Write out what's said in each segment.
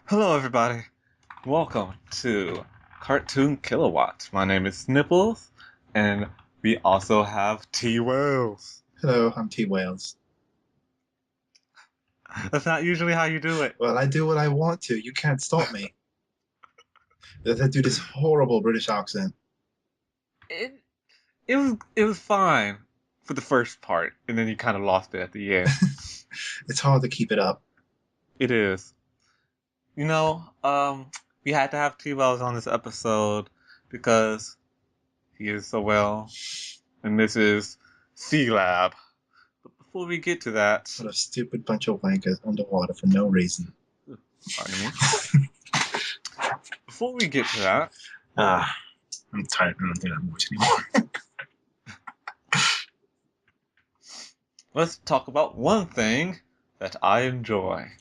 Hello, everybody. Welcome to Cartoon Kilowatts. My name is Snipples, and we also have T. Wales. Hello, I'm T. Wales. That's not usually how you do it. Well, I do what I want to. You can't stop me. I do this horrible British accent. It was fine for the first part, and then you kind of lost it at the end. It's hard to keep it up. It is. You know, we had to have T. Wales on this episode because he is so well, and this is C-Lab. But before we get to that... What a stupid bunch of wankers underwater for no reason. Pardon me. Before we get to that... I'm tired. I don't think I'm much anymore. Let's talk about one thing that I enjoy.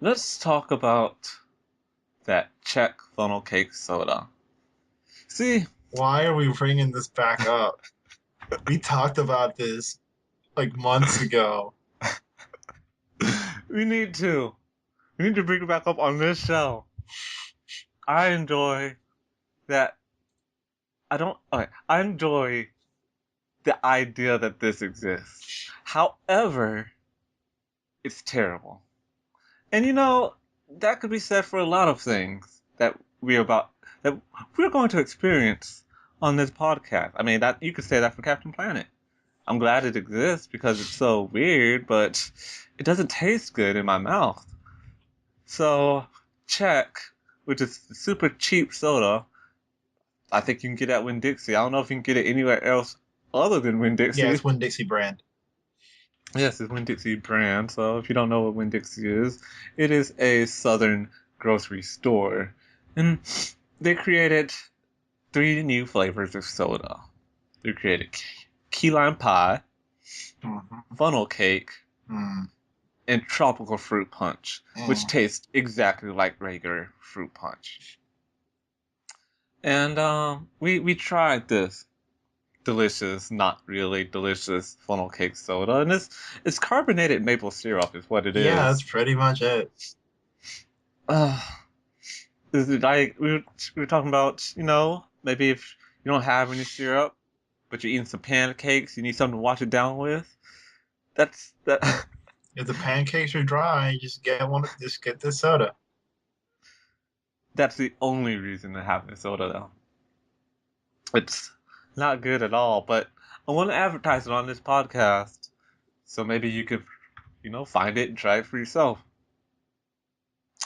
Let's talk about that Czech funnel cake soda. See? Why are we bringing this back up? We talked about this like months ago. We need to bring it back up on this show. I enjoy that. I enjoy the idea that this exists. However, it's terrible. And you know, that could be said for a lot of things that we're going to experience on this podcast. I mean, that you could say that for Captain Planet. I'm glad it exists because it's so weird, but it doesn't taste good in my mouth. So, Czech, which is super cheap soda, I think you can get at Winn-Dixie. I don't know if you can get it anywhere else other than Winn-Dixie. Yeah, it's Winn-Dixie brand. Yes, it's Winn-Dixie brand. So if you don't know what Winn-Dixie is, it is a southern grocery store. And they created 3 new flavors of soda. They created key lime pie, funnel cake, and tropical fruit punch, which tastes exactly like regular fruit punch. And we tried this delicious, not really delicious funnel cake soda, and it's carbonated maple syrup is what it is. Yeah, that's pretty much it. Is it like we were talking about, you know, maybe if you don't have any syrup, but you're eating some pancakes, you need something to wash it down with. That's that. If the pancakes are dry, just get this soda. That's the only reason to have this soda, though. It's not good at all, but I want to advertise it on this podcast, so maybe you could, you know, find it and try it for yourself.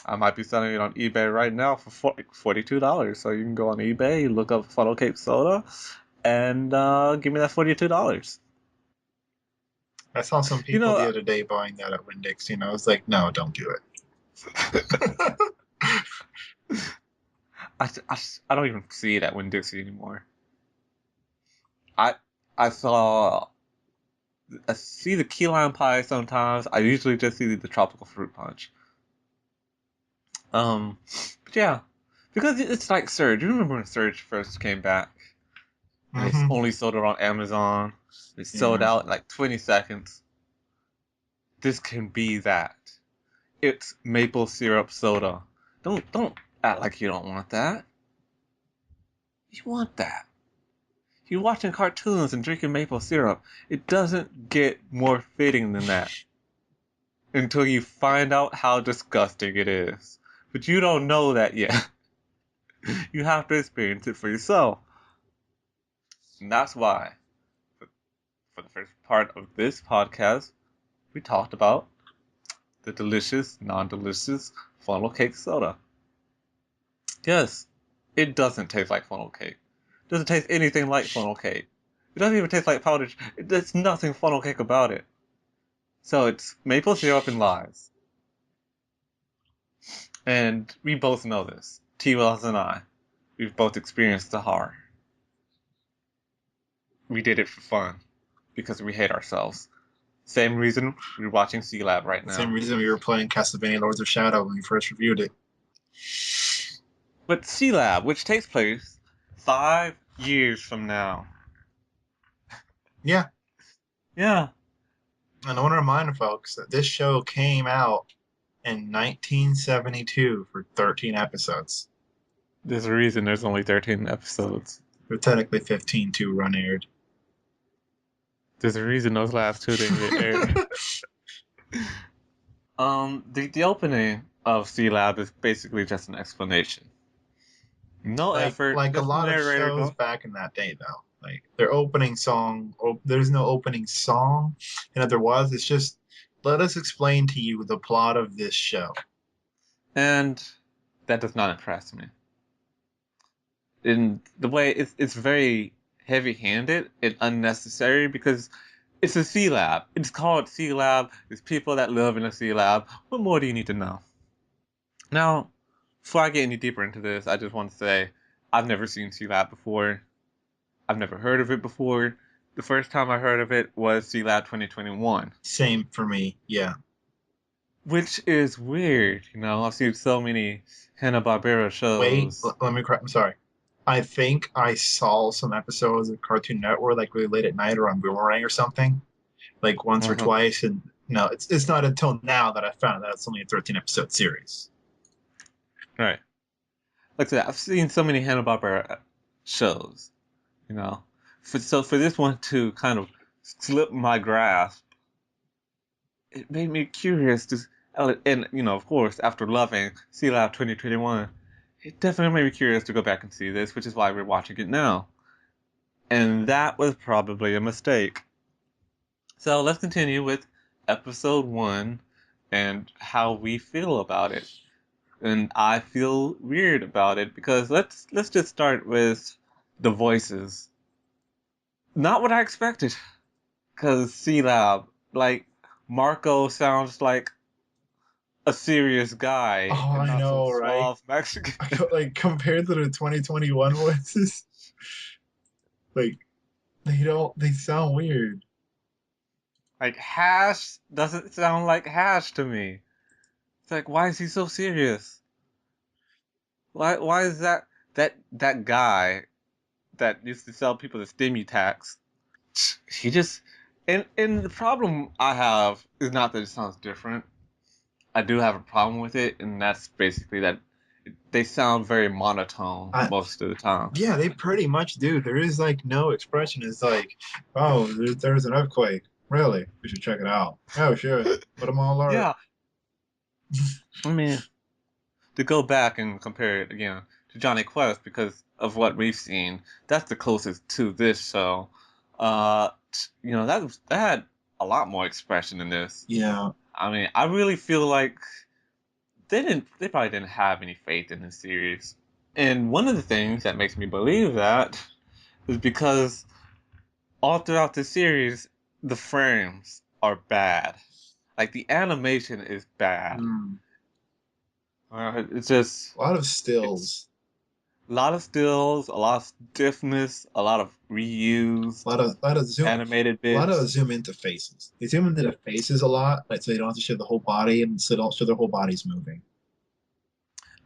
I might be selling it on eBay right now for $42, so you can go on eBay, look up funnel cake soda, and give me that $42. I saw some people the other day buying that at Winn-Dixie, and I was like, no, don't do it. I don't even see it at Winn-Dixie anymore. I see the key lime pie sometimes. I usually just see the tropical fruit punch. But yeah, because it's like Surge. You remember when Surge first came back? And it's only sold it on Amazon. It sold out in like 20 seconds. This can be that. It's maple syrup soda. Don't act like you don't want that. You want that. You're watching cartoons and drinking maple syrup. It doesn't get more fitting than that. Until you find out how disgusting it is. But you don't know that yet. You have to experience it for yourself. And that's why, for the first part of this podcast, we talked about the delicious, non-delicious funnel cake soda. Yes, it doesn't taste like funnel cake. It doesn't taste anything like funnel cake. It doesn't even taste like powdered. There's nothing funnel cake about it. So it's maple syrup and lies. And we both know this. T-Wells and I. We've both experienced the horror. We did it for fun. Because we hate ourselves. Same reason we're watching C-Lab right now. Same reason we were playing Castlevania Lords of Shadow when we first reviewed it. But C-Lab, which takes place 5 years from now. Yeah. Yeah. And I want to remind folks that this show came out in 1972 for 13 episodes. There's a reason there's only 13 episodes. But technically 15 to run aired. There's a reason those last two didn't get aired. The opening of C-Lab is basically just an explanation. No effort. Like a lot of shows back in that day, though. Like their opening song, there's no opening song, and if there was, it's just let us explain to you the plot of this show. And that does not impress me. In the way it's very heavy-handed and unnecessary because it's a C-Lab. It's called C-Lab. It's people that live in a C-Lab. What more do you need to know? Now, before I get any deeper into this, I just want to say I've never seen C-Lab before. I've never heard of it before. The first time I heard of it was C-Lab 2021. Same for me, yeah. Which is weird, you know. I've seen so many Hanna-Barbera shows. Wait, let me correct. I'm sorry. I think I saw some episodes of Cartoon Network like really late at night or on Boomerang or something, like once or twice. And no, it's not until now that I found that it's only a 13 episode series. Right. Like I said, I've seen so many Hanna-Barbera shows, you know. So for this one to kind of slip my grasp, it made me curious to, and you know, of course, after loving C-Lab 2021, it definitely made me curious to go back and see this, which is why we're watching it now. And that was probably a mistake. So let's continue with episode 1 and how we feel about it. And I feel weird about it because let's just start with the voices. Not what I expected. Cause C-Lab, like Marco sounds like a serious guy. Oh, and I not know, some right? suave Mexican. Like compared to the 2021 voices, like they sound weird. Like Hash doesn't sound like Hash to me. It's like, why is he so serious? Why is that guy that used to sell people the stimmy tax? He just and the problem I have is not that it sounds different. I do have a problem with it, and that's basically that they sound very monotone most of the time. Yeah, they pretty much do. There is like no expression. It's like, oh, there's an earthquake. Really? We should check it out. Oh, sure. Put them all alert. Yeah. I mean, to go back and compare it again to Johnny Quest because of what we've seen, that's the closest to this show. You know, that had a lot more expression in this. Yeah. I mean, I really feel like they probably didn't have any faith in this series. And one of the things that makes me believe that is because all throughout the series, the frames are bad. Like the animation is bad. It's just a lot of stills. A lot of stills, a lot of stiffness, a lot of reuse, a lot of zoom, animated bits. A lot of zoom into faces. They zoom into the faces a lot, like so they don't have to show the whole body, and so they don't show their whole body's moving.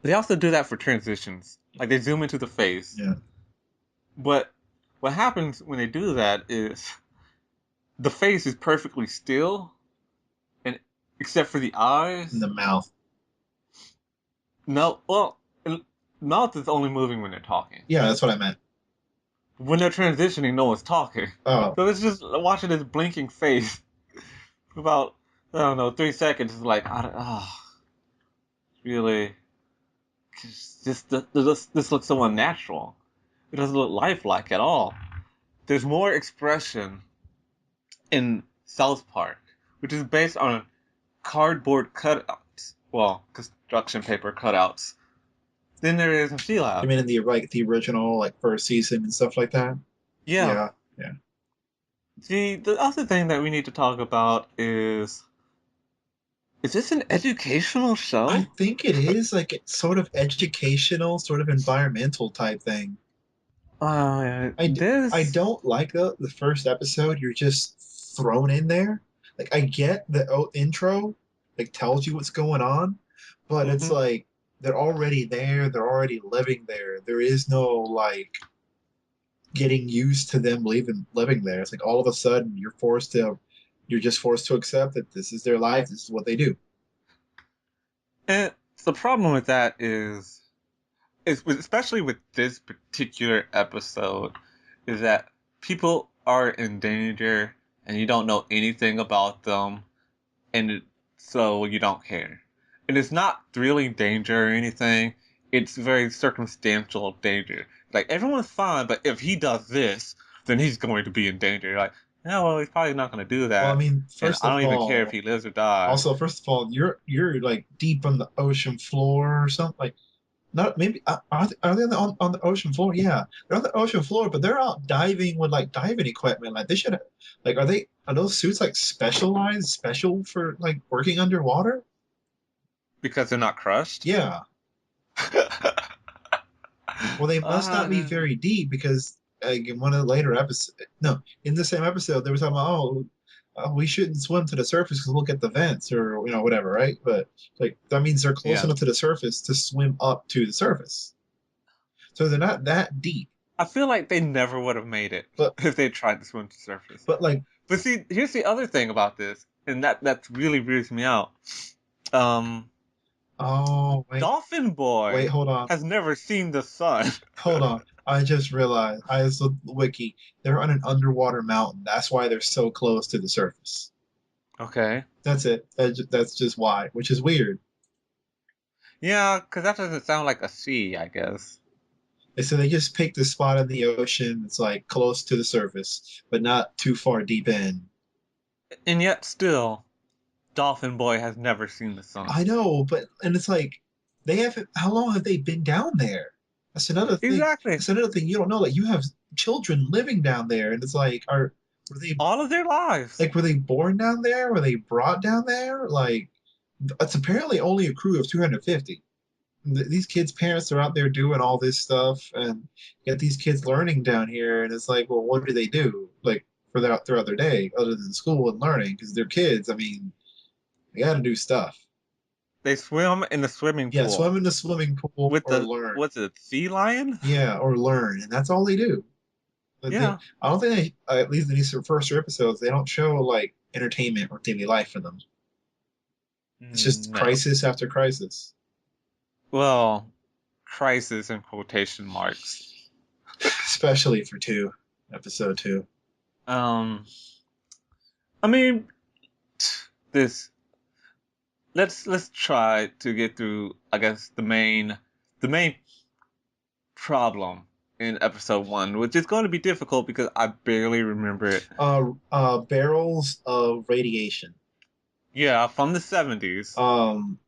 They also do that for transitions. Like they zoom into the face. Yeah. But what happens when they do that is the face is perfectly still, and except for the eyes and the mouth. No, well, mouth is only moving when they're talking. Yeah, that's what I meant. When they're transitioning, no one's talking. Oh. So it's just watching this blinking face for about, I don't know, 3 seconds. It's like, really? This looks so unnatural. It doesn't look lifelike at all. There's more expression in South Park, which is based on cardboard cutouts. Well, construction paper cutouts than there is in Sea I Lab. mean, in the original like first season and stuff like that. Yeah. Yeah, yeah. See, the other thing that we need to talk about is this an educational I show? think it is like it's sort of educational, sort of environmental type thing. I This. don't like the first episode. You're just thrown in there. Like I get the intro, like tells you what's going on, but it's Hmm. like they're already there. They're already living there. There is no like getting used to them living there. It's like all of a sudden you're just forced to accept that this is their life. This is what they do. And the problem with that especially with this particular episode, is that people are in danger and you don't know anything about them, and so you don't care. And it's not really danger or anything. It's very circumstantial danger. Like everyone's fine, but if he does this, then he's going to be in danger. Like, yeah, well, he's probably not going to do Well, I that, mean, and first I of don't even care if all, he lives or dies. also first of all, you're like deep on the ocean floor or something. Like not maybe are they on the ocean floor? Yeah, they're on the ocean floor, but they're out diving with like diving equipment. Like they should have, like are those suits like special for like working underwater? Because they're not crushed. Yeah. Well, they must not be uh, very deep because in one of the later episodes, no, in the same episode, they were talking about, we shouldn't swim to the surface because we'll get the vents or whatever, right? But like that means they're close yeah. enough to the surface to swim up to the surface, so they're not that deep. I feel like they never would have made it But if they tried to swim to the surface. like, But see, here's the other thing about this, and that really weirds me out. Um, oh Dolphin wait, Boy hold on, has never seen the sun. hold on. I just realized I just looked at the wiki. They're on an underwater mountain. That's why they're so close to the surface. Okay. That's it. That's just why, which is weird. Yeah, because that doesn't sound like a sea, I guess. And so they just picked a spot in the ocean that's like close to the surface, but not too far deep in. And yet, still, Dolphin Boy has never seen the sun. I know, but and it's like they haven't. How long have they been down there? That's another thing. Exactly. That's another thing you don't know. Like you have children living down there, and it's like, were they All of their lives. were they born down there? Were they brought down there? Like it's apparently only a crew of 250. These kids' parents are out there doing all this stuff, and get these kids learning down here, and it's like, well, what do they do like for their throughout their day other than school and learning? Because they're kids. I mean, they got to do stuff. They swim in the swimming Yeah, pool swim in the swimming pool with or the, learn. what's it, sea lion? Yeah, or learn, and that's all they do. Yeah. I don't think at least in these first two episodes, they don't show like entertainment or daily life for them. It's just No. crisis after crisis. Well, crisis in quotation marks. Especially for episode two. Um, I mean, this. Let's try to get through. I guess the main problem in episode one, which is going to be difficult because I barely remember it. Barrels of radiation. Yeah, from the 70s. Um,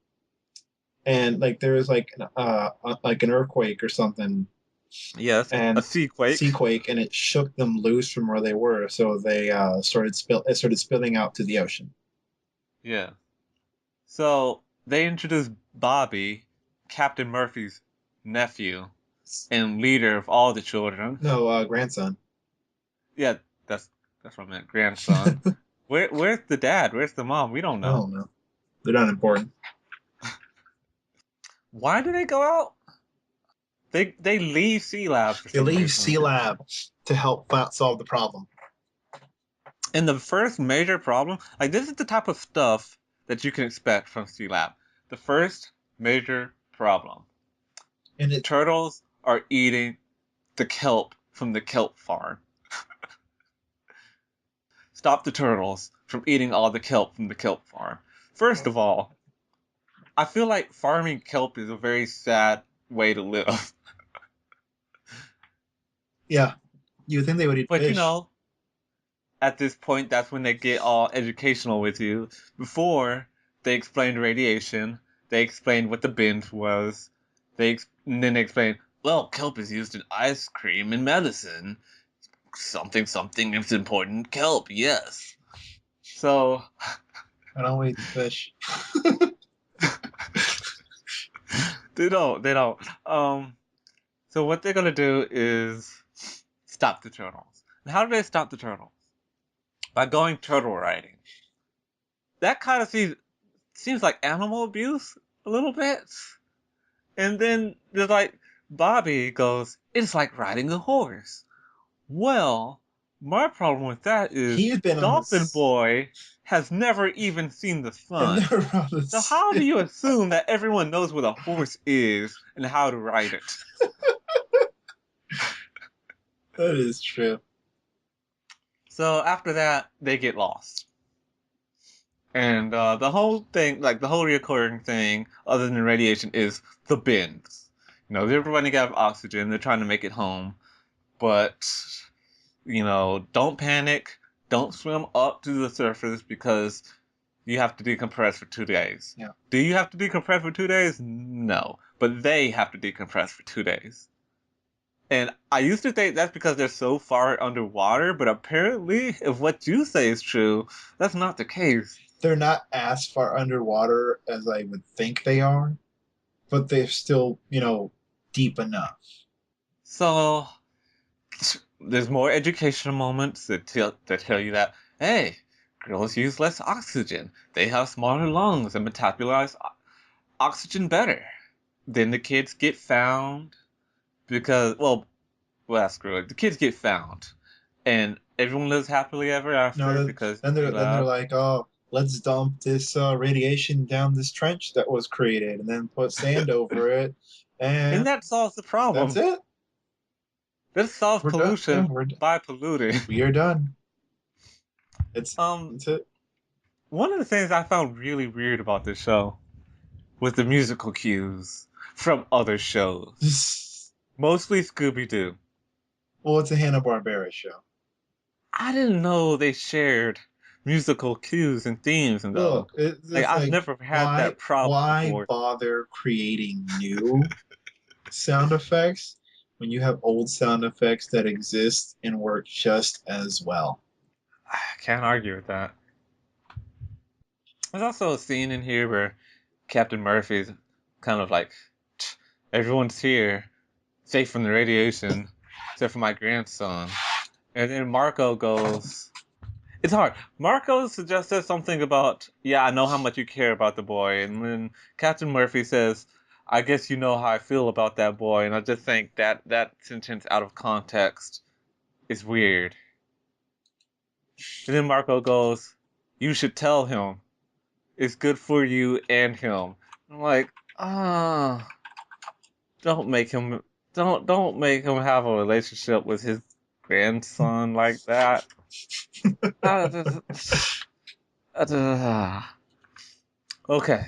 and like there was like an earthquake or something, Yes, a and sea quake. sea quake, and it shook them loose from where they were, so they started spilling out to the ocean. Yeah. So they introduced Bobby, Captain Murphy's nephew and leader of all the children. No, grandson. Yeah, that's what I meant. Grandson. Where's the dad? Where's the mom? We don't I know. don't know. They're not important. Why do they go out? They leave Sea Lab for They some leave reason. C Lab to help solve the problem. And the first major problem, like this is the type of stuff that you can expect from Sea Lab. The first major problem. And it Turtles are eating the kelp from the kelp farm. Stop the turtles from eating all the kelp from the kelp farm. First of all, I feel like farming kelp is a very sad way to live. yeah, you would think they would eat But fish. at this point, that's when they get all educational with you. Before, they explained radiation, they explained what the binge was, And then they explain, well, kelp is used in ice cream and medicine. Something is important. Kelp, yes. So I don't eat fish. they don't. So what they're gonna do is stop the turtles. And how do they stop the turtles? By going turtle riding. That kind of seems like animal abuse a little bit. And then there's like Bobby goes, it's like riding a horse. Well, my problem with that is He's been on Dolphin this. Boy has never even seen the I've sun. never on So this. how do you assume that everyone knows what a horse is and how to ride it? That is true. So after that, they get lost. And the whole thing, like the whole recurring thing, other than radiation, is the bends. They're running out of oxygen. They're trying to make it home. But, don't panic. Don't swim up to the surface because you have to decompress for 2 days. Yeah. Do you have to decompress for 2 days? No. But they have to decompress for 2 days. And I used to think that's because they're so far underwater, but apparently, if what you say is true, that's not the case. They're not as far underwater as I would think they are, but they're still, deep enough. So, there's more educational moments that tell you that, hey, girls use less oxygen. They have smaller lungs and metabolize oxygen better. Then the kids get found because, well, screw it. The kids get found, and everyone lives happily ever after No, because then they they're love. like, oh, let's dump this radiation down this trench that was created, and then put sand over it, And and that solves the that's problem. it. That solves We're done. Yeah, pollution by polluting. we are done. It's Um, that's it. One of the things I found really weird about this show was the musical cues from other shows, mostly Scooby Doo. Well, it's a Hanna-Barbera show. I didn't know they shared musical cues and themes and them. Look, it's I've like never had that problem why before. bother creating new sound effects when you have old sound effects that exist and work just as well? I can't argue with that. There's also a scene in here where Captain Murphy's kind of like, everyone's here, safe from the radiation, except for my grandson. And then Marco goes, it's hard. Marco suggested something about, yeah, I know how much you care about the boy. And then Captain Murphy says, I guess you know how I feel about that boy. And I just think that sentence out of context is weird. And then Marco goes, you should tell him. It's good for you and him. I'm like, ah, don't make him, don't make him have a relationship with his grandson like that. Ah, okay.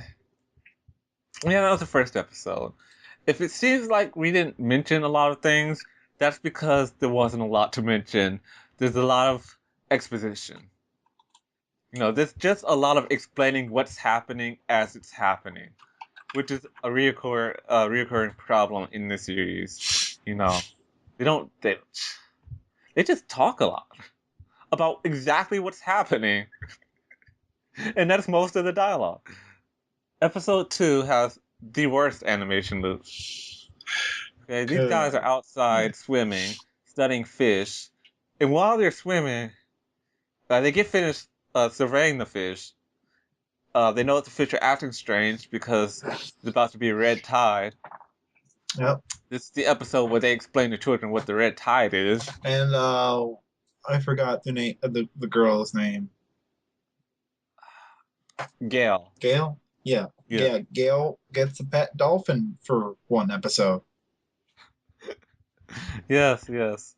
Yeah, that was the first episode. If it seems like we didn't mention a lot of things, that's because there wasn't a lot to mention. There's a lot of exposition. There's just a lot of explaining what's happening as it's happening, which is a reoccurring problem in this series. They don't they just talk a lot about exactly what's happening, and that's most of the dialogue. Episode 2 has the worst animation loop. Okay, these guys are outside swimming, studying fish, and while they're swimming, they get finished surveying the fish. They know that the fish are acting strange because there's about to be a red tide. Yep. This is the episode where they explain to children what the red tide is. And I forgot the name of the girl's name. Gail. Gail? Yeah. Yeah. Gail gets a pet dolphin for one episode. Yes, yes.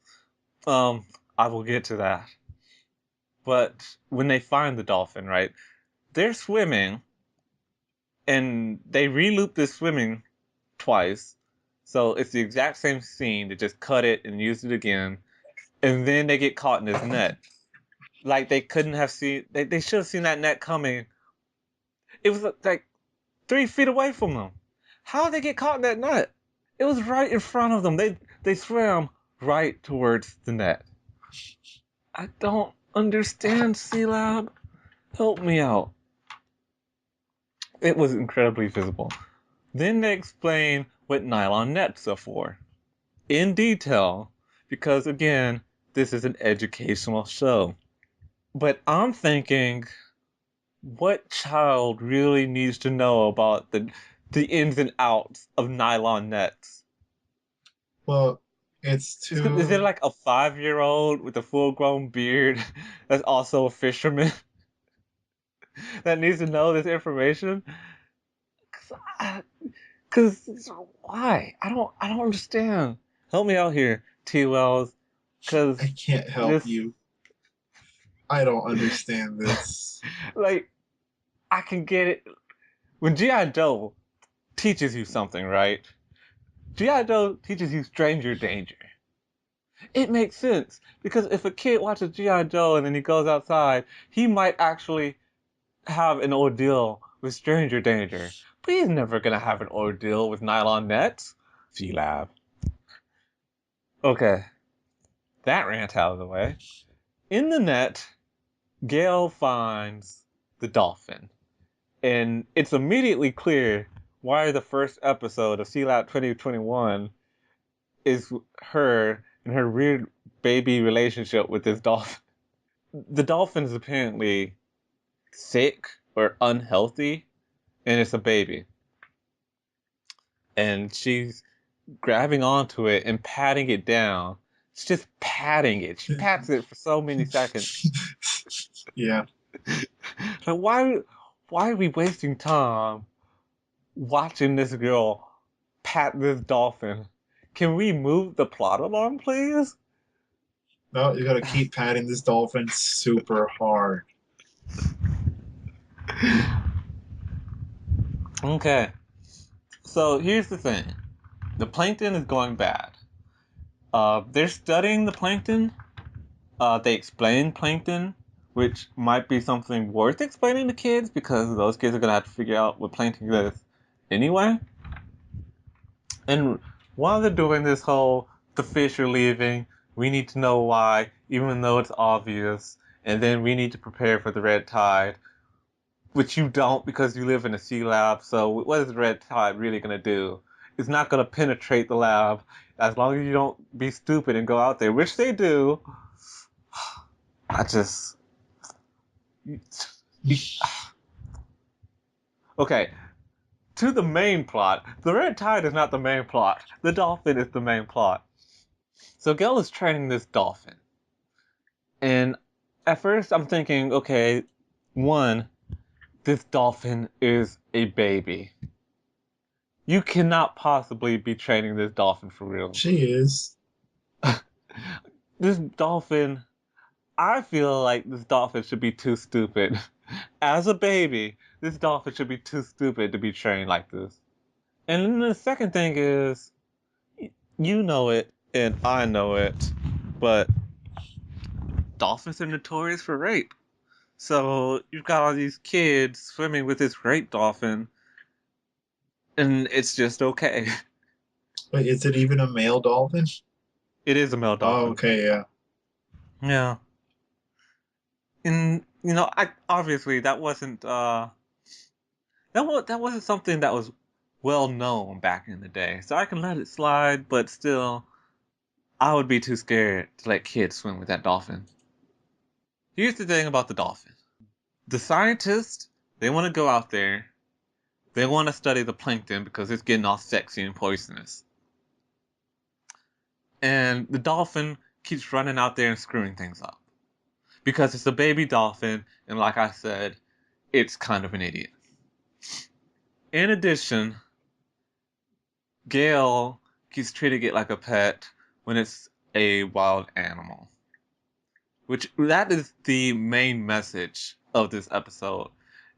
I will get to that. But when they find the dolphin, right, they're swimming, and they re-loop this swimming twice. So it's the exact same scene. They just cut it and use it again, and then they get caught in this net. Like they couldn't have seen. They should have seen that net coming. It was like 3 feet away from them. How did they get caught in that net? It was right in front of them. They swam right towards the net. I don't understand, C-Lab. Help me out. It was incredibly visible. Then they explain what nylon nets are for. In detail, because again, this is an educational show. But I'm thinking, what child really needs to know about the ins and outs of nylon nets? Well, it's Is there too. like a 5-year-old with a full-grown beard that's also a fisherman that needs to know this information? Cause why? I don't understand. Help me out here, T Wells. I Cause can't help this you. I don't understand this. like I can get it when G.I. Joe teaches you something, right? G.I. Joe teaches you stranger danger. It makes sense because if a kid watches G.I. Joe and then he goes outside, he might actually have an ordeal with stranger danger. But he's never gonna have an ordeal with nylon nets. G-Lab. Okay, that rant out of the way. In the net, Gale finds the dolphin. And it's immediately clear why the first episode of Sea Lab 2021 is her and her weird baby relationship with this dolphin. The dolphin is apparently sick or unhealthy, and it's a baby. And she's grabbing onto it and patting it down. It's just patting it. She pats it for so many seconds. Yeah. Like why are we wasting time watching this girl pat this dolphin? Can we move the plot along, please? No, you gotta keep patting this dolphin super hard. Okay, so here's the thing. The plankton is going bad. They're studying the plankton. They explain plankton, which might be something worth explaining to kids because those kids are gonna have to figure out what plankton is anyway. And while they're doing this whole the fish are leaving, we need to know why, even though it's obvious, and then we need to prepare for the red tide, which you don't because you live in a sea lab. So what is the red tide really gonna do? It's not gonna penetrate the lab as long as you don't be stupid and go out there, which they do. I just you, okay. To the main plot, the red tide is not the main plot. The dolphin is the main plot. So Gale is training this dolphin. And at first I'm thinking, okay, one, this dolphin is a baby. You cannot possibly be training this dolphin for real. She is. This dolphin, I feel like this dolphin should be too stupid. As a baby, this dolphin should be too stupid to be trained like this. And then the second thing is, you know it, and I know it, but dolphins are notorious for rape. So you've got all these kids swimming with this great dolphin, and it's just okay. Wait, is it even a male dolphin? It is a male Oh, dolphin. okay, yeah. Yeah. And I obviously that wasn't something that was well known back in the day. So I can let it slide, but still I would be too scared to let kids swim with that dolphin. Here's the thing about the dolphin. The scientists, they want to go out there. They want to study the plankton because it's getting all sexy and poisonous. And the dolphin keeps running out there and screwing things up. Because it's a baby dolphin, and like I said, it's kind of an idiot. In addition, Gale keeps treating it like a pet when it's a wild animal. Which, that is the main message of this episode.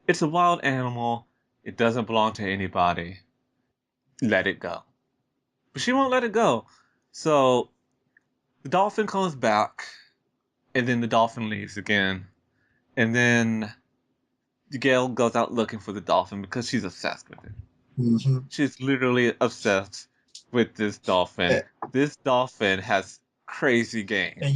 It's a wild animal, it doesn't belong to anybody. Let it go. But she won't let it go. So, the dolphin comes back, and then the dolphin leaves again. And then Gail goes out looking for the dolphin because she's obsessed with it. Hmm. She's literally obsessed. with this dolphin. Eh, This dolphin has crazy game. and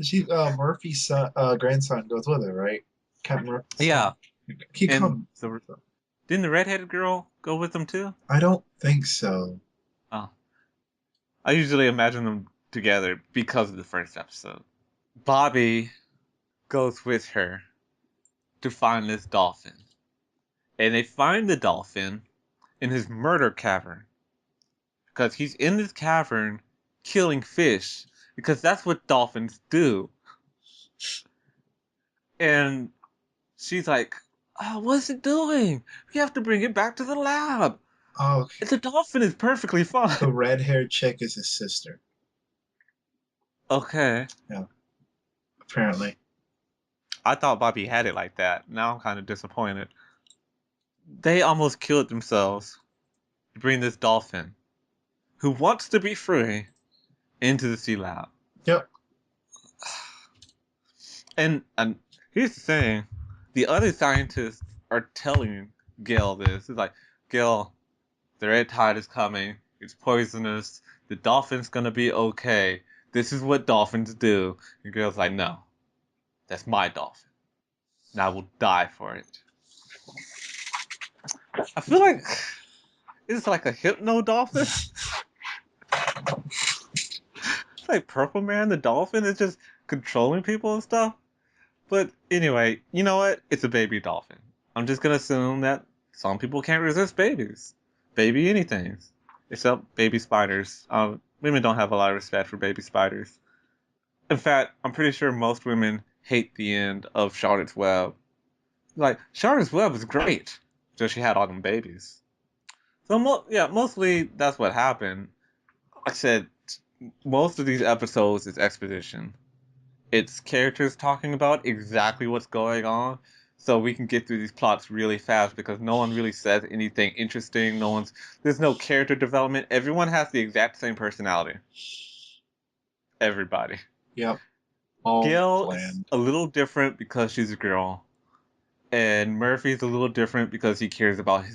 she Murphy's son, grandson goes with her, right? Captain Murphy's Yeah, son. He and comes. didn't the redheaded girl go with them too? I don't think so. Oh, I usually imagine them together because of the first episode. Bobby goes with her to find this dolphin, and they find the dolphin in his murder cavern because he's in this cavern killing fish because that's what dolphins do. And she's like, oh, what's it doing? We have to bring it back to the lab. Oh, The dolphin is perfectly fine. the red-haired chick is his sister. Okay. Yeah, apparently. I thought Bobby had it like that. Now I'm kind of disappointed. They almost killed themselves to bring this dolphin, who wants to be free, into the sea lab. Yep. And here's the thing: the other scientists are telling Gail this. It's like, Gail, the red tide is coming. It's poisonous. The dolphin's gonna be okay. This is what dolphins do. And Gail's like, no, that's my dolphin, and I will die for it. I feel like it's like a hypno dolphin. It's like Purple Man the dolphin is just controlling people and stuff. But anyway, you know what? It's a baby dolphin. I'm just gonna assume that some people can't resist babies. Baby anything. Except baby spiders. Women don't have a lot of respect for baby spiders. In fact, I'm pretty sure most women hate the end of Charlotte's Web. Like, Charlotte's Web was great. Just she had all them babies. So, yeah, mostly that's what happened. Like I said, most of these episodes is exposition. It's characters talking about exactly what's going on, so we can get through these plots really fast because no one really says anything interesting. There's no character development. Everyone has the exact same personality. Everybody. Yep. All Gail is bland. a little different because she's a girl, and Murphy's a little different because he cares about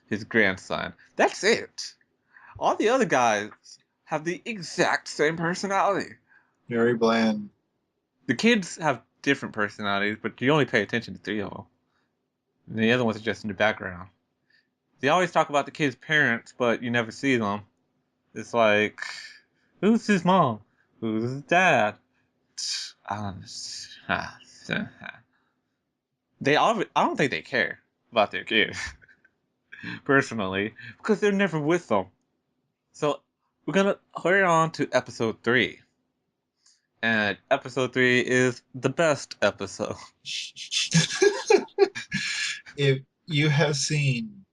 his grandson. That's it. All the other guys have the exact same personality. Very bland. The kids have different personalities, but you only pay attention to three of them. And the other ones are just in the background. They always talk about the kids' parents, but you never see them. It's like, who's his mom? Who's his dad? I don't think they care about their kids, personally, because they're never with them. So we're gonna hurry on to episode 3. And episode 3 is the best episode. If you have seen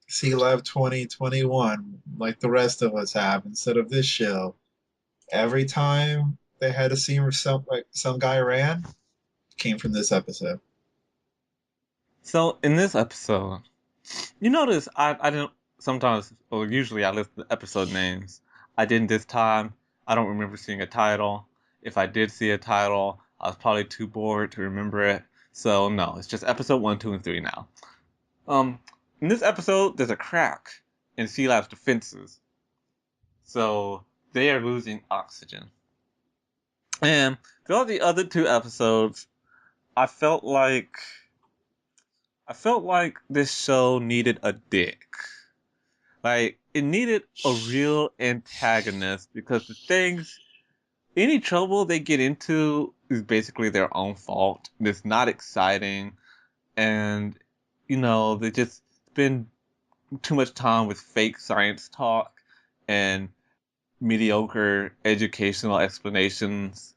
Sea Life 2021, like the rest of us have, instead of this show, every time they had a scene where some guy ran, came from this episode. So in this episode, you notice I didn't sometimes, or usually I list the episode names. I didn't this time. I don't remember seeing a title. If I did see a title, I was probably too bored to remember it. So no, it's just episode 1, 2, and 3 now. Um, in this episode, there's a crack in Sea Lab's defenses, so they are losing oxygen. And throughout the other 2 episodes, I felt like this show needed a dick. Like, it needed a real antagonist because any trouble they get into is basically their own fault. It's not exciting, and, they just spend too much time with fake science talk and mediocre educational explanations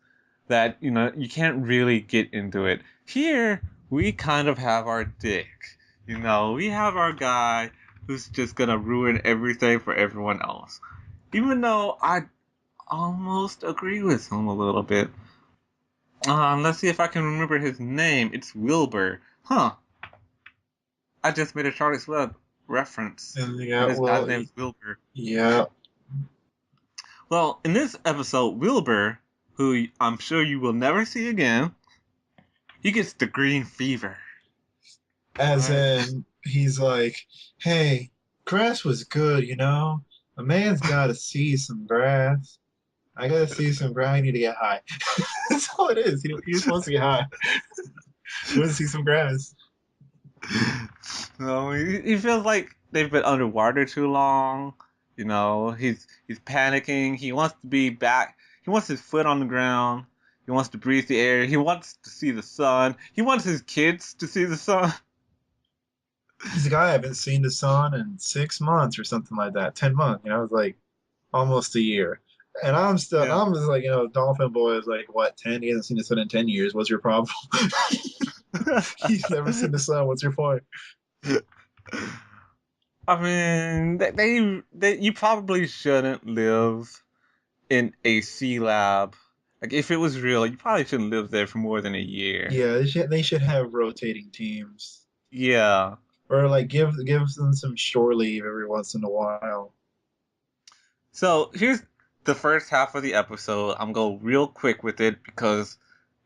that, you can't really get into it. Here, we kind of have our dick. We have our guy who's just gonna ruin everything for everyone else. Even though I almost agree with him a little bit. Let's see if I can remember his name. It's Wilbur. Huh. I just made a Charlotte's Web reference. Yeah, This guy's well, name is Wilbur. yeah. Well, in this episode, Wilbur, who I'm sure you will never see again, he gets the green fever. As Right. in, he's like, "Hey, grass was good, you know. A man's got to see some grass. I got to see some grass. I need to get high." That's all it is. He just wants to get high. He wants to see some grass. No, he feels like they've been underwater too long. He's panicking. He wants to be back. He wants his foot on the ground. He wants to breathe the air. He wants to see the sun. He wants his kids to see the sun. He's a guy I haven't seen the sun in 6 months or something like that. 10 months. It's like almost a year. And Yeah. I'm just like, Dolphin Boy is like, what, 10? He hasn't seen the sun in 10 years. What's your problem? He's never seen the sun. What's your point? I mean, you probably shouldn't live in a sea lab. Like, if it was real, you probably shouldn't live there for more than a year. Yeah, they should have rotating teams. Yeah. Or like give them some shore leave every once in a while. So here's the first half of the episode. I'm going to go real quick with it because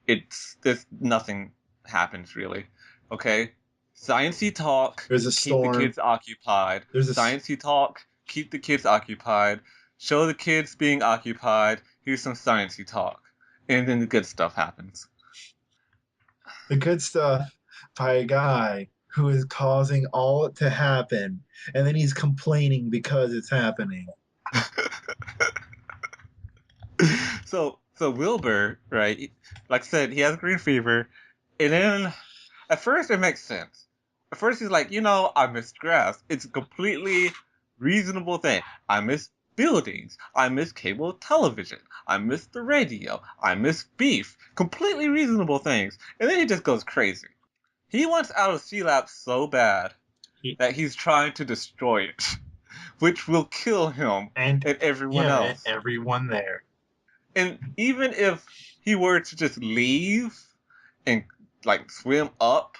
there's nothing happens really. Okay? Sciencey talk, There's a keep the storm. kids occupied. There's Sciencey talk, keep the kids occupied. Show the kids being occupied. Here's some sciencey talk. And then the good stuff happens. the good stuff by a guy who is causing all it to happen, and then he's complaining because it's happening. So Wilbur, right? Like I said, he has green fever, and then at first it makes sense. At first he's like, I miss grass. It's a completely reasonable thing. I miss buildings. I miss cable television. I miss the radio. I miss beef. Completely reasonable things. And then he just goes crazy. He wants out of Sea Lab so bad He, that he's trying to destroy it, which will kill him and and everyone yeah, and else. everyone there. And even if he were to just leave and like swim up,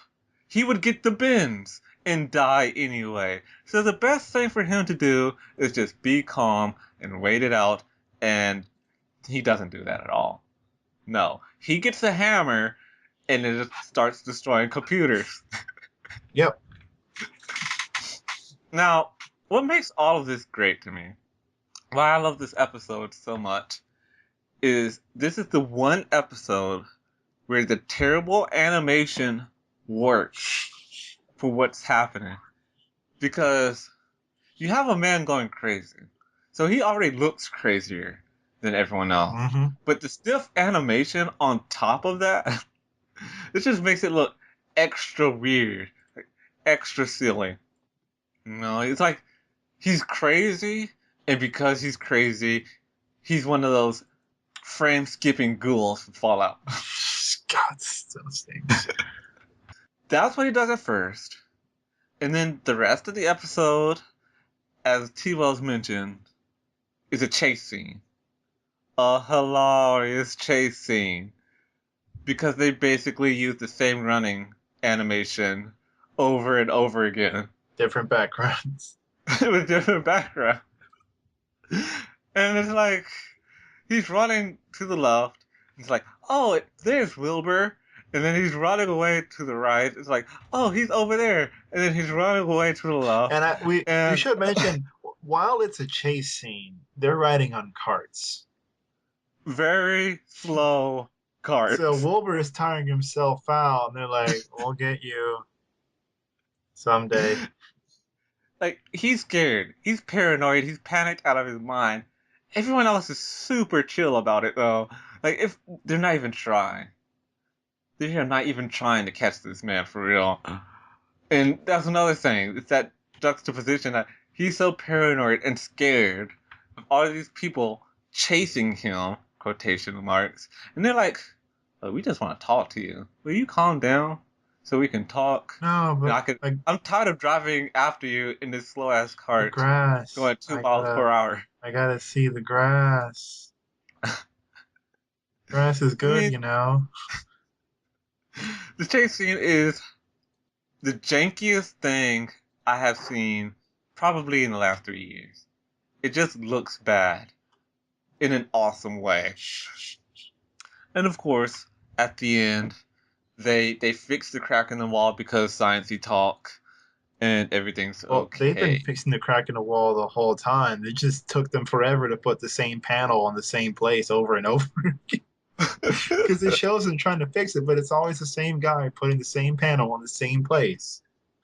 he would get the bends and die anyway. So the best thing for him to do is just be calm and wait it out, and he doesn't do that at all. No, he gets a hammer and it just starts destroying computers. Yep. Now, what makes all of this great to me, why I love this episode so much, is this is the one episode where the terrible animation works for what's happening. Because you have a man going crazy. So he already looks crazier than everyone else. Mm-hmm. But the stiff animation on top of that, it just makes it look extra weird, like extra silly. It's like he's crazy, and because he's crazy, he's one of those frame skipping ghouls from Fallout. God, so stinks. That's what he does at first. And then the rest of the episode, as T-Wells mentioned, is a chase scene. A hilarious chase scene. Because they basically use the same running animation over and over again. Different backgrounds. With different background. And it's like, he's running to the left. It's like, oh, there's Wilbur. And then he's running away to the right. It's like, oh, he's over there. And then he's running away to the left. And we And should mention, while it's a chase scene, they're riding on carts. very slow So carts. Wilbur is tiring himself out, and they're like, "We'll get you someday." Like, he's scared. He's paranoid. He's panicked out of his mind. Everyone else is super chill about it, though. Like, if they're not even trying. They're not even trying to catch this man for real. And that's another thing. It's that juxtaposition that he's so paranoid and scared of all of these people chasing him, quotation marks. And they're like, oh, we just want to talk to you. Will you calm down so we can talk? No, And but like I'm tired of driving after you in this slow ass the cart grass, going 2 miles per hour. I gotta see the grass. Grass is I good, mean, you know. the chase scene is the jankiest thing I have seen probably in the last 3 years. It just looks bad in an awesome way. And of course, at the end, they fix the crack in the wall because sciencey talk, and everything's Well, they've been okay. fixing the crack in the wall the whole time. It just took them forever to put the same panel on the same place over and over. Because it shows them trying to fix it, but it's always the same guy putting the same panel on the same place.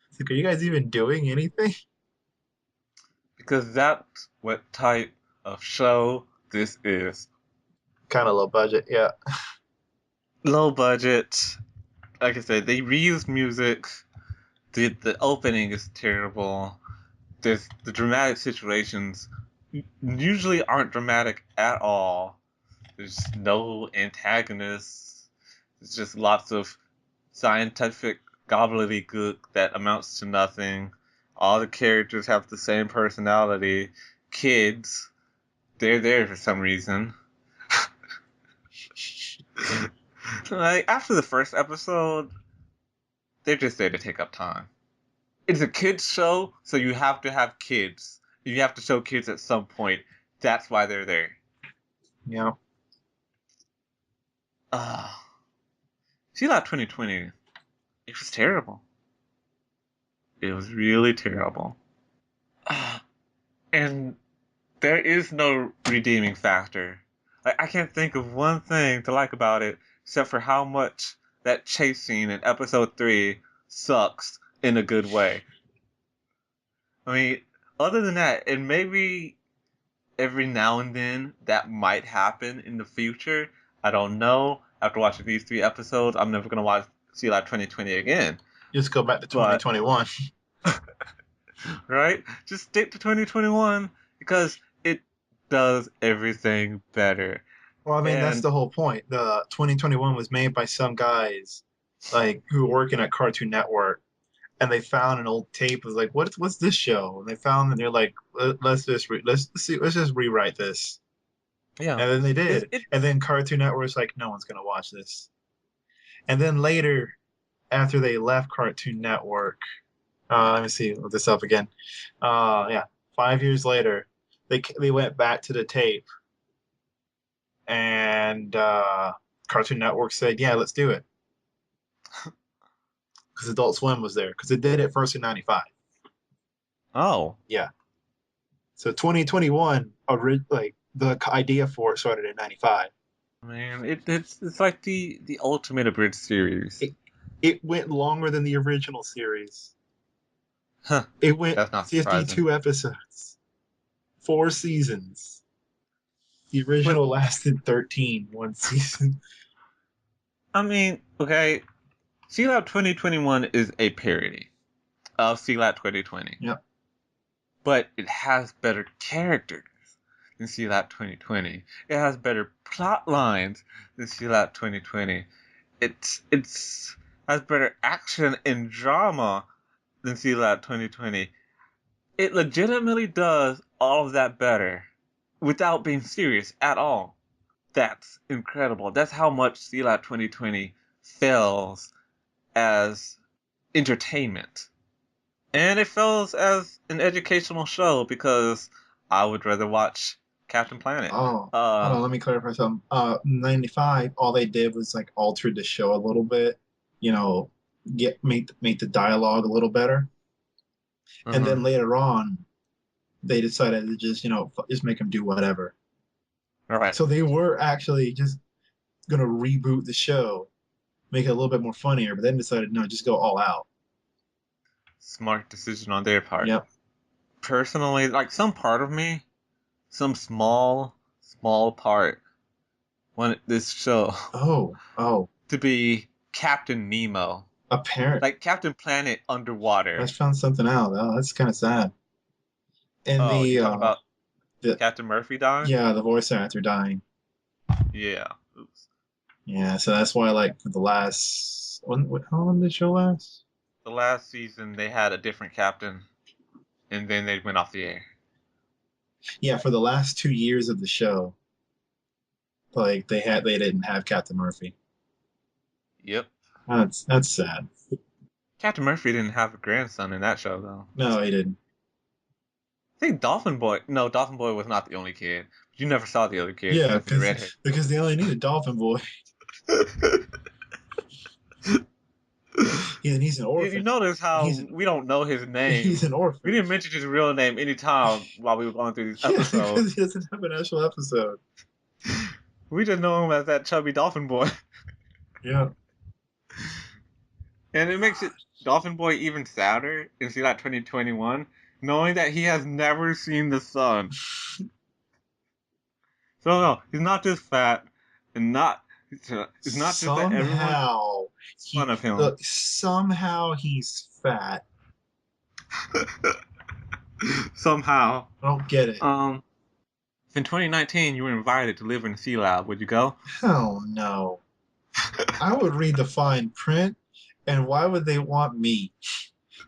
It's like, are you guys even doing anything? Because that's what type of show this is. Kind of low budget, yeah. Low budget. Like I said, they reuse music. The opening is terrible. The dramatic situations usually aren't dramatic at all. There's no antagonists. It's just lots of scientific gobbledygook that amounts to nothing. All the characters have the same personality. Kids, they're there for some reason. Like, after the first episode, they're just there to take up time. It's a kids show, so you have to have kids. You have to show kids at some point. That's why they're there. Yeah. See that 2020? It was terrible. It was really terrible. And there is no redeeming factor. I can't think of one thing to like about it except for how much that chase scene in episode 3 sucks in a good way. I mean, other than that, and maybe every now and then that might happen in the future. I don't know. After watching these 3 episodes, I'm never gonna watch Sea Life 2020 again. Just go back to But 2021. right? Just stick to 2021 because it does everything better. Well, I mean, that's And the whole point. The 2021 was made by some guys like who were working at Cartoon Network, and they found an old tape. Was like, what's this show? And they found, and they're like, let's just rewrite this. yeah, And then they it's did. it. And then Cartoon Network's like, no one's gonna watch this. And then later, after they left Cartoon Network, let me see, look this up again. Yeah, 5 years later, they went back to the tape, and Cartoon Network said, yeah, let's do it, because Adult Swim was there, because it did it first in '95. Oh Yeah, so 2021, like the idea for it started in '95. man, it's like the ultimate abridged series. It went longer than the original series. Huh? It went That's not surprising. 52 episodes, 4 seasons. The But original lasted 13, one season. I mean, okay, Sea Lab 2021 is a parody of Sea Lab 2020, Yep. but it has better characters than Sea Lab 2020. It has better plot lines than Sea Lab 2020. It's has better action and drama than Sea Lab 2020. It legitimately does all of that better without being serious at all. That's incredible. That's how much Sea Lab 2020 fails as entertainment. And it fails as an educational show because I would rather watch Captain Planet. Oh, hold on. Let me clarify something. '95, all they did was like alter the show a little bit. You know, make the dialogue a little better, and Uh-huh. then later on, they decided to just just make them do whatever. All right. So they were actually just gonna reboot the show, make it a little bit more funnier, but then decided no, just go all out. Smart decision on their part. Yep. Personally, like some part of me, some small part wanted this show Oh. to be Captain Nemo. Apparent. Like Captain Planet I underwater. found something out. Oh, that's kind of sad. And Oh, you talking about the Captain Murphy dying? yeah, the voice actor dying. Yeah. Oops. Yeah, so that's why like for the last how long did the show last? The last season they had a different captain, and then they went off the air. Yeah, for the last 2 years of the show, like they didn't have Captain Murphy. Yep. That's sad. Captain Murphy didn't have a grandson in that show though. No, he didn't. I think Dolphin Boy. No, Dolphin Boy was not the only kid. You never saw the other kids Yeah, except for the redhead. because they only needed Dolphin Boy. He's an orphan. You notice how we don't know his name. He's an orphan. We didn't mention his real name any time while we were going through these episodes. Because he doesn't have an actual episode. We just know him as that chubby dolphin boy. Yeah. And it makes it Dolphin Boy even sadder in See That 2021, knowing that he has never seen the sun. So no, he's not just fat, and it's not just that everyone makes fun of him. Somehow he's fat. Somehow. I don't get it. If in 2019 you were invited to live in a sea lab, would you go? Hell no. I would read the fine print, and why would they want me?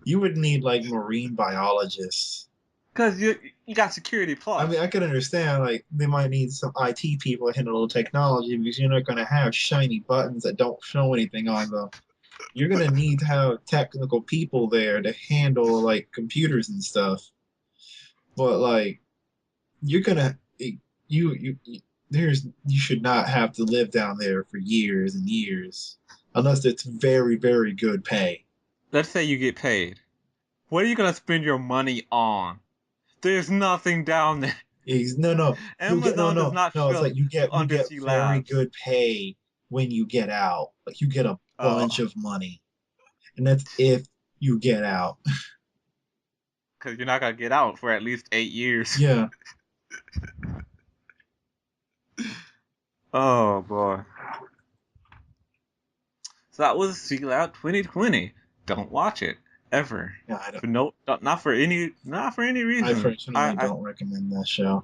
You would need like marine biologists. Because you got security plus. I mean, I could understand like they might need some IT people to handle technology because you're not going to have shiny buttons that don't show anything on them. You're going to need to have technical people there to handle like computers and stuff. But like, you're gonna you should not have to live down there for years and years unless it's very, very good pay. Let's say you get paid. What are you gonna spend your money on? There's nothing down there. No. Amazon does not no. It's like you get very good pay when you get out. Like you get a bunch of money, and that's if you get out. Because you're not gonna get out for at least 8 years. Yeah. Oh boy. So that was See Loud 2020. Don't watch it ever. Yeah, I don't. Not for any reason. I personally don't recommend that show.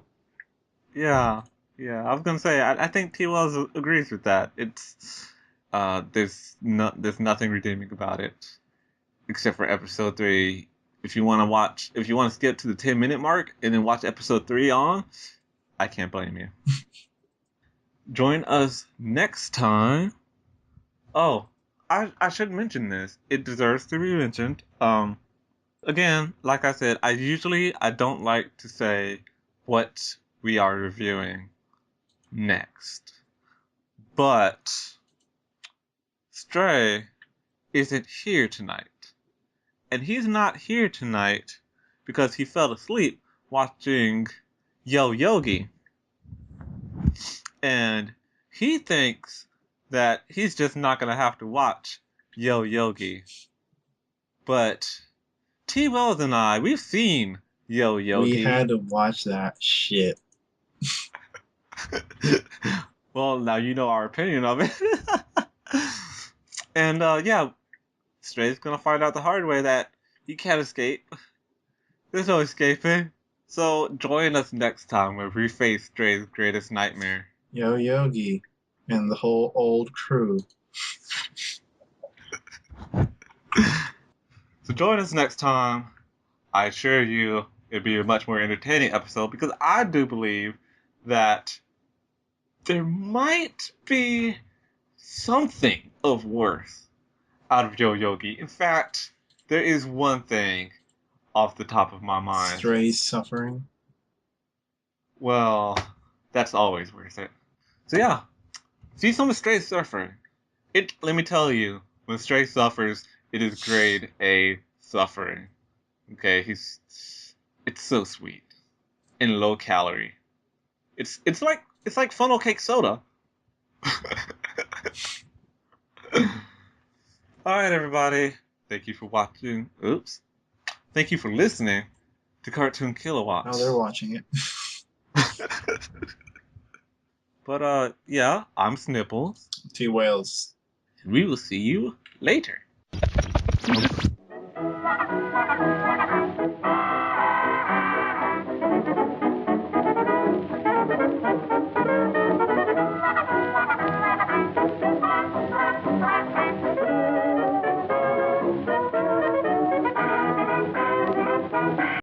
Yeah. I was gonna say I think T. Wells agrees with that. It's there's nothing redeeming about it, except for episode 3. If you want to skip to the 10-minute mark and then watch episode 3 on, I can't blame you. Join us next time. Oh, I should mention this. It deserves to be mentioned. Again, like I said, I don't like to say what we are reviewing next. But Stray isn't here tonight. And he's not here tonight because he fell asleep watching Yo Yogi. And he thinks that he's just not going to have to watch Yo Yogi. But T. Wells and I, we've seen Yo Yogi. We had to watch that shit. Well, now you know our opinion of it. And yeah, Stray's gonna find out the hard way that he can't escape. There's no escaping. So join us next time where we face Stray's greatest nightmare. Yo Yogi and the whole old crew. So join us next time. I assure you it'll be a much more entertaining episode because I do believe that there might be something of worth out of Yo Yogi. In fact, there is one thing off the top of my mind. Stray's suffering. Well, that's always worth it. So yeah, see some of Stray's suffering. Let me tell you, when Stray suffers, it is grade A suffering. Okay, it's so sweet and low calorie. It's like funnel cake soda. Alright, everybody. Thank you for watching. Oops. Thank you for listening to Cartoon Kilowatts. Oh, they're watching it. But, yeah, I'm Snipples. T. Wales. And we will see you later.